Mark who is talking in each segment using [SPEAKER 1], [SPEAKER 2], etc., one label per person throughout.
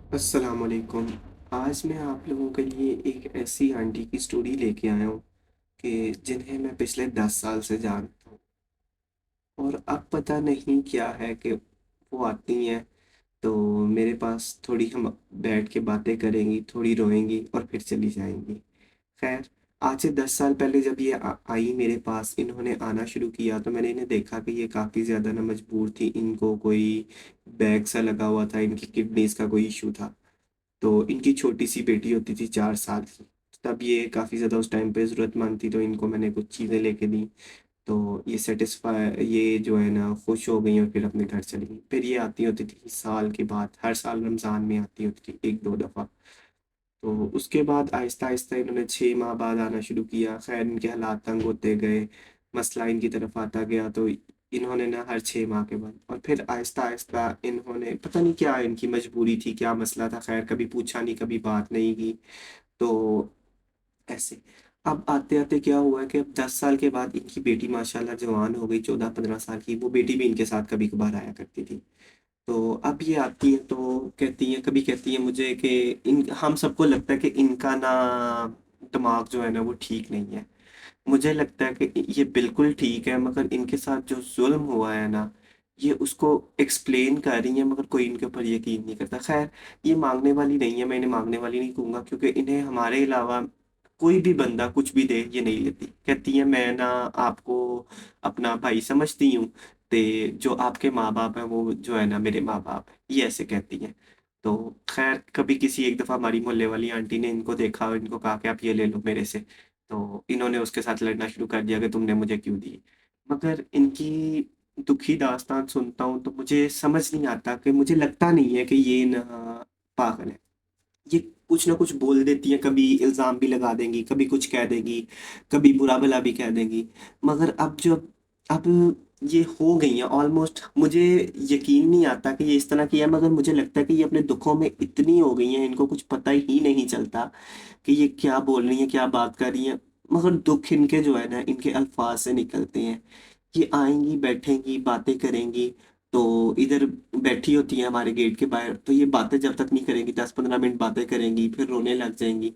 [SPEAKER 1] अस्सलाम वालेकुम। आज मैं आप लोगों के लिए एक ऐसी आंटी की स्टोरी लेके आया हूँ कि जिन्हें मैं पिछले 10 साल से जानता हूँ। और अब पता नहीं क्या है कि वो आती हैं तो मेरे पास थोड़ी हम बैठ के बातें करेंगी, थोड़ी रोएंगी और फिर चली जाएंगी। खैर, आज से 10 साल पहले जब ये आई मेरे पास, इन्होंने आना शुरू किया तो मैंने इन्हें देखा कि ये काफ़ी ज़्यादा ना मजबूर थी। इनको कोई बैग सा लगा हुआ था, इनकी किडनीज का कोई इशू था। तो इनकी छोटी सी बेटी होती थी 4 साल की। तब ये काफ़ी ज़्यादा उस टाइम पे ज़रूरतमंद थी, तो इनको मैंने कुछ चीज़ें लेके दी। तो ये सेटिस्फाई, ये जो है ना, खुश हो गई और फिर अपने घर चली गई। फिर ये आती होती थी साल के बाद, हर साल रमज़ान में आती होती थी एक दो दफ़ा। तो उसके बाद आहिस्ता आहिस्ता इन्होंने 6 माह बाद आना शुरू किया। खैर, इनके हालात तंग होते गए, मसला इनकी तरफ आता गया, तो इन्होंने ना हर 6 माह के बाद और फिर आहिस्ता आहिस्ता इन्होंने, पता नहीं क्या इनकी मजबूरी थी, क्या मसला था, खैर कभी पूछा नहीं, कभी बात नहीं की। तो ऐसे अब आते आते क्या हुआ कि अब 10 साल के बाद इनकी बेटी माशाल्लाह जवान हो गई, 14-15 साल की। वो बेटी भी इनके साथ कभी कभार आया करती थी। तो अब ये आती है तो कहती हैं, कभी कहती है मुझे कि इन हम सबको लगता है कि इनका ना दिमाग जो है ना वो ठीक नहीं है। मुझे लगता है कि ये बिल्कुल ठीक है, मगर इनके साथ जो जुल्म हुआ है ना, ये उसको एक्सप्लेन कर रही है, मगर कोई इनके ऊपर यकीन नहीं करता। खैर, ये मांगने वाली नहीं है, मैं इन्हें मांगने वाली नहीं कहूँगा, क्योंकि इन्हें हमारे अलावा कोई भी बंदा कुछ भी दे ये नहीं लेती। कहती है मैं ना आपको अपना भाई समझती हूँ, ते जो आपके माँ बाप हैं वो जो है ना मेरे माँ बाप हैं, ये ऐसे कहती हैं। तो खैर, कभी किसी एक दफ़ा हमारी मोहल्ले वाली आंटी ने इनको देखा और इनको कहा कि आप ये ले लो मेरे से। तो इन्होंने उसके साथ लड़ना शुरू कर दिया कि तुमने मुझे क्यों दी। मगर इनकी दुखी दास्तान सुनता हूँ तो मुझे समझ नहीं आता, कि मुझे लगता नहीं है कि ये ना पागल है। ये कुछ ना कुछ बोल देती है, कभी इल्ज़ाम भी लगा देंगी, कभी कुछ कह देंगी, कभी बुरा भला भी कह देंगी। मगर अब ये हो गई हैं ऑलमोस्ट, मुझे यकीन नहीं आता कि ये इस तरह की है, मगर मुझे लगता है कि ये अपने दुखों में इतनी हो गई हैं, इनको कुछ पता ही नहीं चलता कि ये क्या बोल रही हैं, क्या बात कर रही हैं। मगर दुख इनके जो है ना, इनके अल्फाज से निकलते हैं। ये आएंगी, बैठेंगी, बातें करेंगी। तो इधर बैठी होती है हमारे गेट के बाहर, तो ये बातें जब तक नहीं करेंगी, 10-15 मिनट बातें करेंगी, फिर रोने लग जाएंगी।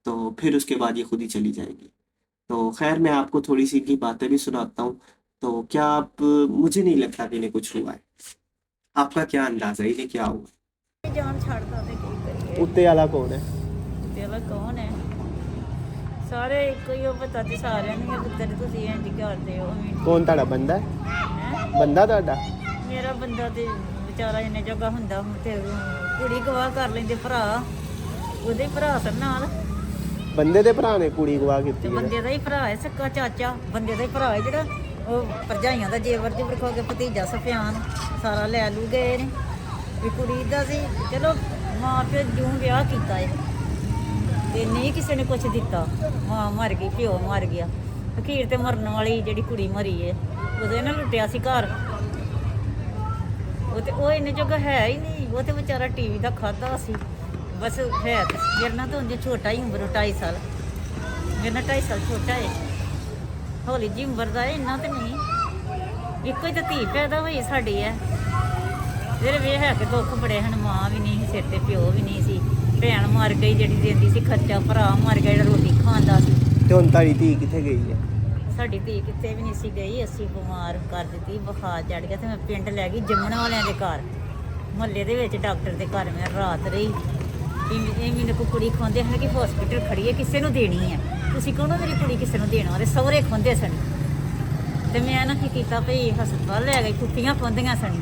[SPEAKER 1] तो फिर उसके बाद ये खुद ही चली जाएंगी। तो खैर, मैं आपको थोड़ी सी इनकी बातें भी सुनाता हूँ। तो क्या आप, मुझे नहीं लगता कि इन्हें कुछ हुआ है। आपका क्या अंदाजा है, इन्हें क्या हुआ?
[SPEAKER 2] जान छੱਡਦਾ ਤੇ ਕੀ ਕਰੀਏ।
[SPEAKER 1] उत्ते वाला कौन है?
[SPEAKER 2] ਤੇਰਾ ਕੌਣ ਹੈ? ਸਾਰੇ ਇੱਕੋ ਹੀ ਉਹ ਪਤਾ ਤੇ ਸਾਰਿਆਂ ਨੂੰ ਹੀ ਪੁੱਤਰ ਤੁਸੀਂ ਇੰਜ ਕਰਦੇ ਹੋ
[SPEAKER 1] कौन ताड़ा बंदा है?
[SPEAKER 2] ਹੈ।
[SPEAKER 1] बंदा ताड़ा?
[SPEAKER 2] ਮੇਰਾ ਬੰਦਾ ਤੇ ਵਿਚਾਰਾ ਇੰਨੇ ਜਗ੍ਹਾ ਹੁੰਦਾ ਹੁਣ ਤੇ ਕੁੜੀ ਗਵਾਹ ਕਰ ਲੈਂਦੇ ਭਰਾ, ਉਹਦੇ ਭਰਾ ਸਨ ਨਾਲ।
[SPEAKER 1] बंदे दे भरा ने कुड़ी गवाह
[SPEAKER 2] ਤੇ
[SPEAKER 1] की है?
[SPEAKER 2] ਬੰਦੇ ਦਾ ਹੀ ਭਰਾ ਹੈ ਸੱਕਾ ਚਾਚਾ, ਬੰਦੇ ਦਾ ਹੀ ਭਰਾ ਹੈ ਜਿਹੜਾ ਉਹ ਭਰਜਾਈਆਂ ਦਾ ਜੇਵਰ ਜੁਬਰ ਖੋ ਕੇ ਭਤੀਜਾ ਸਫਿਆਨ ਸਾਰਾ ਲੈ ਲੂ ਗਏ ਨੇ। ਵੀ ਕੁੜੀ ਦਾ ਸੀ ਚਲੋ ਮਾਂ ਪਿਓ ਜਿਉਂ ਵਿਆਹ ਕੀਤਾ ਏ ਤੇ ਨਹੀਂ ਕਿਸੇ ਨੇ ਕੁਛ ਦਿੱਤਾ। ਮਾਂ ਮਰ ਗਈ, ਪਿਓ ਮਰ ਗਿਆ, ਅਖੀਰ ਤੇ ਮਰਨ ਵਾਲੀ ਜਿਹੜੀ ਕੁੜੀ ਮਰੀ ਏ ਉਹਦੇ ਨਾਲ ਲੁੱਟਿਆ ਸੀ ਘਰ। ਉਹ ਤੇ ਉਹ ਇੰਨੇ ਜੋਗਾ ਹੈ ਹੀ ਨਹੀਂ, ਉਹ ਤੇ ਵਿਚਾਰਾ ਟੀਵੀ ਦਾ ਖਾਦਾ ਸੀ ਬਸ। ਹੈ ਤੇ ਮੇਰੇ ਨਾਲ ਤਾਂ ਉਂਝ ਛੋਟਾ ਹੀ, ਉਮਰ 2.5 ਸਾਲ, ਮੇਰੇ ਨਾਲ 2.5 ਸਾਲ ਛੋਟਾ ਏ। ਹੌਲੀ ਜੀ ਉਮਰ ਦਾ ਏ, ਇੰਨਾ ਤੇ ਨਹੀਂ। ਇੱਕੋ ਹੀ ਤਾਂ ਧੀ ਪੈਦਾ ਹੋਈ ਸਾਡੀ ਐ। ਫਿਰ ਵੀ ਹੈ ਕਿ ਦੁੱਖ ਬੜੇ ਹਨ, ਮਾਂ ਵੀ ਨਹੀਂ ਸੀ ਸਿਰ ਤੇ, ਪਿਓ ਵੀ ਨਹੀਂ ਸੀ, ਭੈਣ ਮਰ ਗਈ ਜਿਹੜੀ ਦਿੰਦੀ ਸੀ ਖਰਚਾ, ਭਰਾ ਮਰ ਗਿਆ ਜਿਹੜਾ ਰੋਟੀ ਖਾਂਦਾ ਸੀ।
[SPEAKER 1] ਤੇ ਹੁਣ ਤਾੜੀ ਧੀ ਕਿੱਥੇ ਗਈ ਹੈ?
[SPEAKER 2] ਸਾਡੀ ਧੀ ਕਿਤੇ ਵੀ ਨਹੀਂ ਸੀ ਗਈ, ਅਸੀਂ ਬਿਮਾਰ ਕਰ ਦਿੱਤੀ, ਬੁਖਾਰ ਚੜ ਗਿਆ ਤੇ ਮੈਂ ਪਿੰਡ ਲੈ ਗਈ ਜੰਮਣ ਵਾਲਿਆਂ ਦੇ ਘਰ, ਮੁਹੱਲੇ ਦੇ ਵਿੱਚ ਡਾਕਟਰ ਦੇ ਘਰ ਮੈਂ ਰਾਤ ਰਹੀ। ਇਹ ਮੈਨੂੰ ਕੋਈ ਕੁੜੀ ਖਵਾਉਂਦੇ ਹਨ ਕਿ ਹਸਪੀਟਲ ਖੜੀ ਹੈ, ਕਿਸੇ ਨੂੰ ਦੇਣੀ ਹੈ, ਤੁਸੀਂ ਕਹੋ ਮੇਰੀ ਕੁੜੀ ਕਿਸੇ ਨੂੰ ਦੇਣਾ, ਉਹਦੇ ਸਹੁਰੇ ਖਵਾਉਂਦੇ ਸਨ। ਤੇ ਮੈਂ ਨਾ ਕੀ ਕੀਤਾ ਭਈ ਹਸਪਤਾਲ ਲੈ ਗਈ, ਕੁੱਤੀਆਂ ਖਵਾਉਂਦੀਆਂ ਸਨ,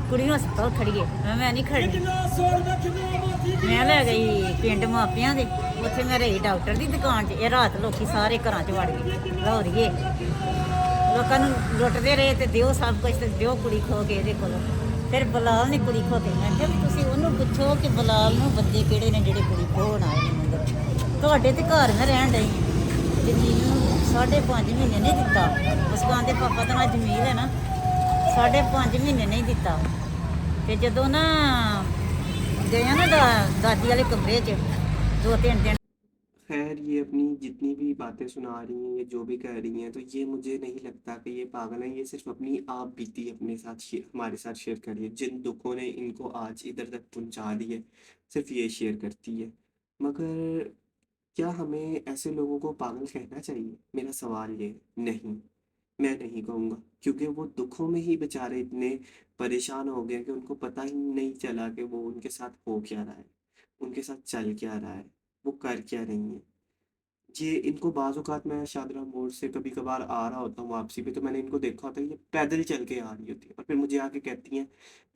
[SPEAKER 2] ਕੁੜੀ ਨੂੰ ਹਸਪਤਾਲ ਖੜੀਏ, ਮੈਂ ਨਹੀਂ ਖੜਨੀ। ਮੈਂ ਲੈ ਗਈ ਪਿੰਡ ਮਾਪਿਆਂ ਦੇ, ਉੱਥੇ ਮੈਂ ਰਹੀ ਡਾਕਟਰ ਦੀ ਦੁਕਾਨ 'ਚ। ਇਹ ਰਾਤ ਲੋਕੀ ਸਾਰੇ ਘਰਾਂ 'ਚ ਵੜ ਗਏ, ਲਾਹੌਰੀਏ ਲੋਕਾਂ ਨੂੰ ਲੁੱਟਦੇ ਰਹੇ ਤੇ ਦਿਓ ਸਭ ਕੁਝ, ਤੇ ਦਿਓ ਕੁੜੀ ਖੋ ਕੇ ਇਹਦੇ ਕੋਲੋਂ। ਫਿਰ ਬਲਾਲ ਨੇ ਕੁੜੀ ਖੋ ਕੇ, ਮੈਂ ਕਿਹਾ ਵੀ ਤੁਸੀਂ ਉਹਨੂੰ ਪੁੱਛੋ ਕਿ ਬਲਾਲ ਨੂੰ ਬੰਦੇ ਕਿਹੜੇ ਨੇ ਜਿਹੜੇ ਕੁੜੀ ਖੋਹਣ ਆਏ ਨੇ ਮੰਦਰ। ਤੁਹਾਡੇ ਤੇ ਘਰ ਮੈਂ ਰਹਿਣ ਡਈ ਹਾਂ, ਜ਼ਮੀਨ ਨੂੰ 5.5 ਮਹੀਨੇ ਨਹੀਂ ਦਿੱਤਾ। ਮੁਸਕਾਨ ਦੇ ਪਾਪਾ ਦਾ ਨਾਲ ਜ਼ਮੀਨ ਹੈ ਨਾ, 5.5 ਮਹੀਨੇ ਨਹੀਂ ਦਿੱਤਾ। ਤੇ ਜਦੋਂ ਨਾ ਗਏ ਨਾ ਦਾਦੀ ਵਾਲੇ ਕਮਰੇ 'ਚ 2-3 ਦਿਨ।
[SPEAKER 1] खैर ये अपनी जितनी भी बातें सुना रही हैं, ये जो भी कह रही हैं, तो ये मुझे नहीं लगता कि ये पागल हैं। ये सिर्फ़ अपनी आप बीती अपने साथ हमारे साथ शेयर कर रही है। जिन दुखों ने इनको आज इधर तक पहुँचा दी है, सिर्फ़ ये शेयर करती है। मगर क्या हमें ऐसे लोगों को पागल कहना चाहिए? मेरा सवाल ये है, नहीं, मैं नहीं कहूँगा, क्योंकि वो दुखों में ही बेचारे इतने परेशान हो गए कि उनको पता ही नहीं चला कि वो उनके साथ हो क्या रहा है, उनके साथ चल क्या रहा है, वो कर क्या रही हैं। ये इनको बाज़ औक़ात मैं शादरा मोड़ से कभी-कभार आ रहा होता हूँ वापसी पे, तो मैंने इनको देखा होता है, ये पैदल चल के आ रही होती हैं और फिर मुझे आके कहती हैं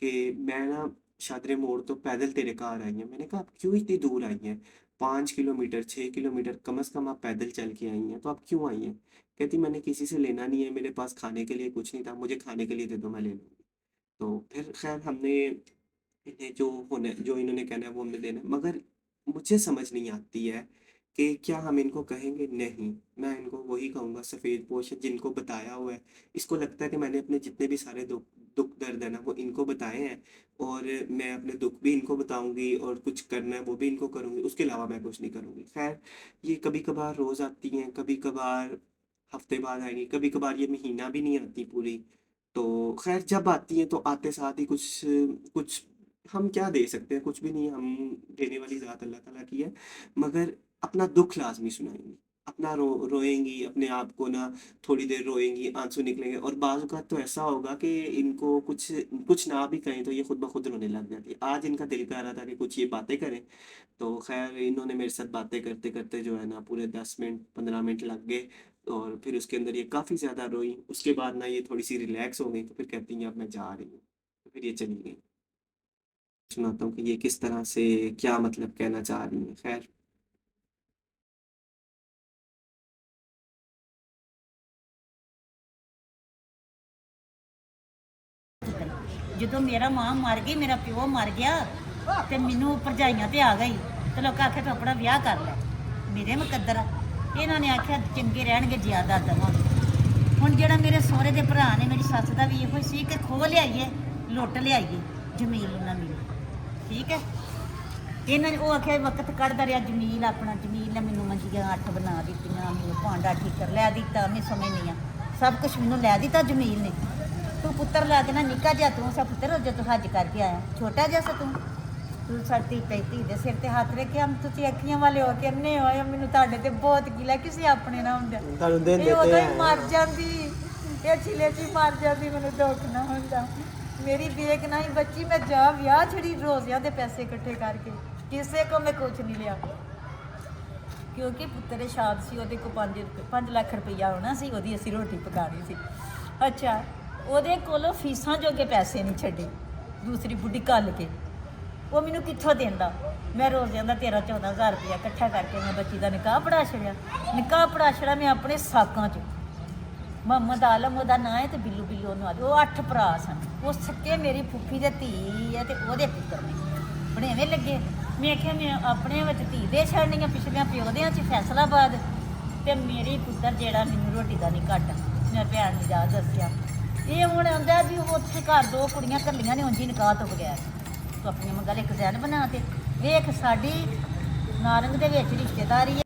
[SPEAKER 1] कि मैं ना शादरे मोड़ तो पैदल तेरे कार आई हैं। मैंने कहा आप क्यों इतनी दूर आई हैं? 5 किलोमीटर, 6 किलोमीटर कम से कम आप पैदल चल के आई हैं, तो आप क्यों आई हैं? कहती मैंने किसी से लेना नहीं है, मेरे पास खाने के लिए कुछ नहीं था, मुझे खाने के लिए दे दो मैं ले लूँगी। तो फिर ख़ैर हमने इन्हें जो इन्होंने कहना है वो हमें देना है, मगर मुझे समझ नहीं आती है कि क्या हम इनको कहेंगे? नहीं, मैं इनको वही कहूँगा सफ़ेदपोश है जिनको बताया हुआ है। इसको लगता है कि मैंने अपने जितने भी सारे दुःख दर्द है ना वो इनको बताए हैं और मैं अपने दुःख भी इनको बताऊँगी और कुछ करना है वो भी इनको करूँगी, उसके अलावा मैं कुछ नहीं करूँगी। ख़ैर ये कभी-कभार रोज़ आती हैं, कभी-कभार हफ़्ते बाद आएँगी, कभी-कभार ये महीना भी नहीं आती पूरी। तो ख़ैर जब आती हैं तो आते साथ ही कुछ कुछ हम क्या दे सकते हैं? कुछ भी नहीं, हम देने वाली ज़ात अल्लाह ताला की है। मगर अपना दुःख लाज़मी सुनाएँगी। अपना रोएँगी, अपने आप को ना थोड़ी देर रोएँगी, आँसू निकलेंगे और बाज़ औक़ात तो ऐसा होगा कि इनको कुछ कुछ ना भी कहें तो ये खुद ब खुद रोने लग जाती है। आज इनका दिल कर रहा था कि कुछ ये बातें करें, तो ख़ैर इन्होंने मेरे साथ बातें करते-करते जो है ना पूरे 10 मिनट 15 मिनट लग गए और फिर उसके अंदर ये काफ़ी ज़्यादा रोईं। उसके बाद ना ये थोड़ी-सी रिलैक्स हो गईं, तो फिर कहती हैं अब मैं जा रही हूँ। तो फिर ये चली गईं। सुनाता हूँ कि ये किस तरह से क्या मतलब कहना चाह रही हैं। ख़ैर
[SPEAKER 2] ਜਦੋਂ ਮੇਰਾ ਮਾਂ ਮਰ ਗਈ, ਮੇਰਾ ਪਿਓ ਮਰ ਗਿਆ ਤੇ ਮੈਨੂੰ ਭਰਜਾਈਆਂ ਤੇ ਆ ਗਈ ਤੇ ਲੋਕਾਂ ਆਖਿਆ ਤੂੰ ਆਪਣਾ ਵਿਆਹ ਕਰ ਲੈ। ਮੇਰੇ ਮੁਕੱਦਰ ਆ। ਇਹਨਾਂ ਨੇ ਆਖਿਆ ਚੰਗੇ ਰਹਿਣਗੇ ਜ਼ਿਆਦਾ ਦੇਵਾਂਗੇ। ਹੁਣ ਜਿਹੜਾ ਮੇਰੇ ਸਹੁਰੇ ਦੇ ਭਰਾ ਨੇ, ਮੇਰੀ ਸੱਸ ਦਾ ਵੀ ਇਹੋ ਸੀ ਕਿ ਖੋਹ ਲਿਆਈਏ, ਲੁੱਟ ਲਿਆਈਏ ਜ਼ਮੀਨ ਉਹਨਾਂ ਦੀ। ਠੀਕ ਹੈ, ਇਹਨਾਂ ਨੇ ਉਹ ਆਖਿਆ ਵਕਤ ਕੱਢਦਾ ਰਿਹਾ ਜਮੀਲ ਆਪਣਾ, ਜਮੀਲ ਨੇ ਮੈਨੂੰ ਮੰਜੀਆਂ 8 ਬਣਾ ਦਿੱਤੀਆਂ, ਮੈਨੂੰ ਭਾਂਡਾ ਠੀਕਰ ਲੈ ਦਿੱਤਾ, ਮੈਂ ਸਮਝਦੀ ਹਾਂ ਸਭ ਕੁਝ ਮੈਨੂੰ ਲੈ ਦਿੱਤਾ ਜਮੀਲ ਨੇ। ਤੂੰ ਪੁੱਤਰ ਲੈ ਕੇ ਨਾ ਨਿੱਕਾ ਜਿਹਾ ਤੂੰ ਸਾ ਪੁੱਤਰ ਜਦੋਂ ਹੱਜ ਕਰਕੇ ਆਇਆ, ਛੋਟਾ ਜਿਹਾ ਸਾ ਤੂੰ ਸਾਡੀ ਧੀ ਦੇ ਸਿਰ ਤੇ ਹੱਥ ਰੱਖਿਆ, ਤੁਸੀਂ ਅੱਖੀਆਂ ਵਾਲੇ ਹੋ ਕੇ ਅੰਨੇ ਹੋਏ, ਮੈਨੂੰ ਤੁਹਾਡੇ ਤੇ ਬਹੁਤ ਗਿਲਾ, ਕਿਸੇ ਆਪਣੇ ਨਾ ਹੁੰਦਾ ਇਹ ਉਦੋਂ ਹੀ ਮਰ ਜਾਂਦੀ, ਇਹ ਛਿਲੇ 'ਚ ਹੀ ਮਰ ਜਾਂਦੀ, ਮੈਨੂੰ ਦੁੱਖ ਨਾ ਹੁੰਦਾ। ਮੇਰੀ ਬੇਕ ਨਾ ਹੀ ਬੱਚੀ, ਮੈਂ ਜਾ ਵਿਆਹ ਛੜੀ ਰੋਜ਼ਿਆਂ ਦੇ ਪੈਸੇ ਇਕੱਠੇ ਕਰਕੇ, ਕਿਸੇ ਕੋ ਮੈਂ ਕੁਛ ਨਹੀਂ ਲਿਆ ਕਿਉਂਕਿ ਪੁੱਤਰ ਦੇ ਸ਼ਾਦ ਸੀ, ਉਹਦੇ ਕੋਲ 5 ਲੱਖ ਰੁਪਈਆ ਹੋਣਾ ਸੀ, ਉਹਦੀ ਅਸੀਂ ਰੋਟੀ ਪਕਾਉਣੀ ਸੀ। ਅੱਛਾ, ਉਹਦੇ ਕੋਲੋਂ ਫੀਸਾਂ ਜੋਗੇ ਪੈਸੇ ਨਹੀਂ ਛੱਡੇ, ਦੂਸਰੀ ਬੁੱਢੀ ਘੱਲ ਕੇ ਉਹ ਮੈਨੂੰ ਕਿੱਥੋਂ ਦਿੰਦਾ। ਮੈਂ ਰੋਜ਼ਿਆਂ ਦਾ 13-14 ਹਜ਼ਾਰ ਰੁਪਇਆ ਇਕੱਠਾ ਕਰਕੇ ਮੈਂ ਬੱਚੀ ਦਾ ਨਿਕਾਹ ਪੜਾ ਛੜਿਆ। ਨਿਕਾਹ ਪੜਾ ਛੜਿਆ ਮੈਂ ਆਪਣੇ ਸਾਕਾਂ 'ਚ। ਮੁਹੰਮਦ ਆਲਮ ਉਹਦਾ ਨਾਂ ਹੈ ਤੇ ਬਿੱਲੂ ਬਿੱਲੂ ਉਹਨੂੰ ਆਦੇ। ਉਹ 8 ਭਰਾ ਸਨ। ਉਹ ਸੱਕੇ ਮੇਰੀ ਫੁੱਫੀ ਦੇ ਧੀ ਹੈ ਤੇ ਉਹਦੇ ਪੁੱਤਰ ਨੇ ਬਣੇਵੇਂ ਲੱਗੇ। ਮੈਂ ਆਖਿਆ ਮੈਂ ਆਪਣੇ ਵਿੱਚ ਧੀ ਦੇ ਛੱਡਣੀਆਂ, ਪਿਛਲੀਆਂ ਪਿਓਦਿਆਂ 'ਚ ਫੈਸਲਾਬਾਦ ਤੇ ਮੇਰੀ ਪੁੱਤਰ ਜਿਹੜਾ ਮੈਨੂੰ ਰੋਟੀ ਦਾ ਨਹੀਂ ਘੱਟ। ਮੈਂ ਭੈਣ ਨੂੰ ਜਾ ਦੱਸਿਆ, ਇਹ ਹੁਣ ਆਉਂਦਾ ਵੀ ਉੱਥੇ ਘਰ 2 ਕੁੜੀਆਂ ਘੱਲੀਆਂ ਨੇ ਉਂਝ ਹੀ ਨਿਕਾਹ ਤੋਂ ਬਗੈਰ। ਤੂੰ ਆਪਣੀ ਗੱਲ ਇੱਕ ਜ਼ਹਿਨ ਬਣਾ ਤੇ ਵੇਖ, ਸਾਡੀ ਨਾਰੰਗ ਦੇ ਵਿੱਚ ਰਿਸ਼ਤੇਦਾਰੀ ਹੈ।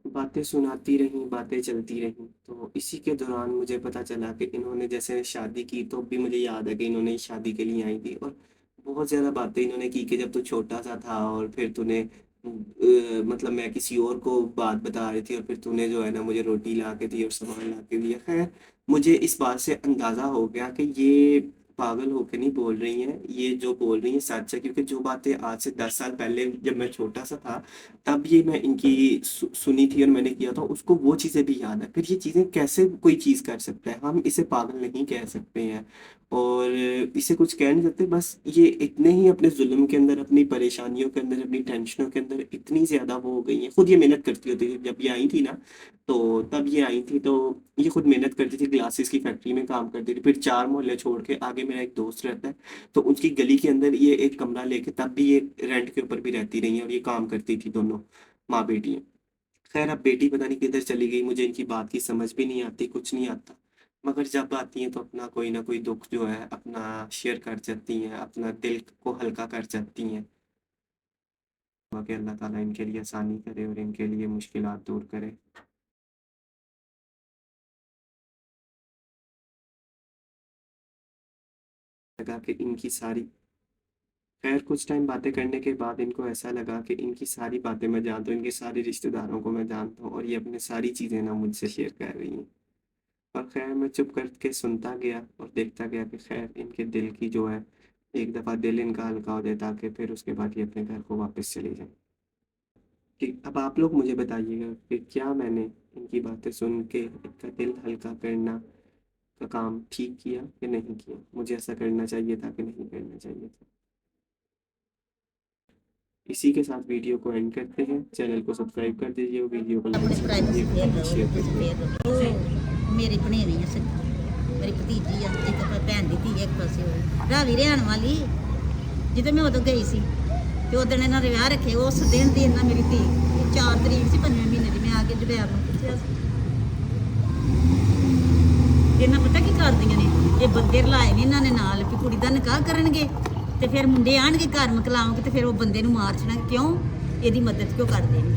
[SPEAKER 1] बातें सुनाती रहीं, बातें चलती रहीं, तो इसी के दौरान मुझे पता चला कि इन्होंने जैसे शादी की, तो भी मुझे याद है कि इन्होंने शादी के लिए आई थी और बहुत ज़्यादा बातें इन्होंने की कि जब तू छोटा सा था और फिर तूने मतलब मैं किसी और को बात बता रही थी और फिर तूने जो है ना मुझे रोटी ला के दी और सामान ला के दिया। खैर मुझे इस बात से अंदाज़ा हो गया कि ये पागल होके नहीं बोल रही हैं, ये जो बोल रही हैं सच है, क्योंकि जो बातें आज से 10 साल पहले जब मैं छोटा सा था तब ये मैं इनकी सुनी थी और मैंने किया था, उसको वो चीज़ें भी याद है। फिर ये चीज़ें कैसे कोई चीज़ कर सकता है? हम इसे पागल नहीं कह सकते हैं और इसे कुछ कह नहीं सकते। बस ये इतने ही अपने जुल्म के अंदर, अपनी परेशानियों के अंदर, अपनी टेंशनों के अंदर इतनी ज़्यादा वो हो गई हैं। खुद ये मेहनत करती होती थी, जब ये आई थी ना, तो तब ये आई थी तो ये खुद मेहनत करती थी, ग्लासेस की फैक्ट्री में काम करती थी। फिर 4 मोहल्ले छोड़ के आगे मेरा एक दोस्त रहता है, तो उसकी गली के अंदर ये एक कमरा लेके तब भी ये रेंट के ऊपर भी रहती रही हैं और ये काम करती थी दोनों माँ-बेटी। खैर अब बेटी पता नहीं किधर चली गई, मुझे इनकी बात की समझ भी नहीं आती, कुछ नहीं आता। मगर जब आती हैं तो अपना कोई ना कोई दुःख जो है अपना शेयर कर जाती हैं, अपना दिल को हल्का कर जाती हैं। कि अल्लाह ताला इनके लिए आसानी करे और इनके लिए मुश्किलात दूर करे। लगा कि इनकी सारी खैर कुछ टाइम बातें करने के बाद इनको ऐसा लगा कि इनकी सारी बातें मैं जानता हूँ, इनके सारे रिश्तेदारों को मैं जानता हूँ और ये अपनी सारी चीज़ें ना मुझसे शेयर कर रही हैं। और खैर मैं चुप करके सुनता गया और देखता गया कि खैर इनके दिल की जो है, एक दफ़ा दिल इनका हल्का हो जाए ताकि फिर उसके बाद ये अपने घर को वापस चले जाएं। कि अब आप लोग मुझे बताइएगा कि क्या मैंने इनकी बातें सुन के इनका दिल हल्का करना का काम ठीक किया या नहीं किया? मुझे ऐसा करना चाहिए था कि नहीं करना चाहिए था? इसी के साथ वीडियो को एंड करते हैं। चैनल को सब्सक्राइब कर दीजिए और वीडियो को लाइक
[SPEAKER 2] अपनी प्राइवेसी फेर
[SPEAKER 1] शेयर
[SPEAKER 2] ਲਓ ਤੁਸੀਂ
[SPEAKER 1] करिए।
[SPEAKER 2] ਫੇਰ ਲਓ ਮੇਰੀ ਭਣੇਵੀਂ ਆ ਸੱਚੀ ਮੇਰੀ ਭਤੀਜੀ ਆ ਇੱਕ ਭੈਣ ਦੀ ਧੀ ਇੱਕ ਪਾਸੇ ਹੋਈ ਰਾਵੀ ਰਹਿਣ ਵਾਲੀ ਜਦੋਂ ਮੈਂ ਉਦੋਂ ਗਈ ਸੀ ਤੇ ਉਦੋਂ ਇਹਨਾਂ ਦੇ ਵਿਆਹ ਰੱਖੇ ਉਸ ਦਿਨ ਦੀ ਇਹਨਾਂ ਮੇਰੀ ਧੀ 4 ਤਰੀਕ ਸੀ 5ਵੇਂ ਮਹੀਨੇ ਦੀ ਮੈਂ ਆ ਕੇ ਜੁਬੈਰ ਨੂੰ ਪੁੱਛਿਆ ਸੀ ਇਹਨਾਂ ਪਤਾ ਕੀ ਕਰਦੀਆਂ ਨੇ ਇਹ ਬੰਦੇ ਰਲਾਏ ਨੇ ਇਹਨਾਂ ਨੇ ਨਾਲ ਕਿ ਕੁੜੀ ਦਾ ਨਿਕਾਹ ਕਰਨਗੇ ਤੇ ਫਿਰ ਮੁੰਡੇ ਆਣਗੇ ਘਰ ਮਕਲਾਉਂਗੇ ਤੇ ਫਿਰ ਉਹ ਬੰਦੇ ਨੂੰ ਮਾਰ ਛਣਾ ਕਿਉਂ ਇਹਦੀ ਮਦਦ ਕਿਉਂ ਕਰਦੇ ਨੇ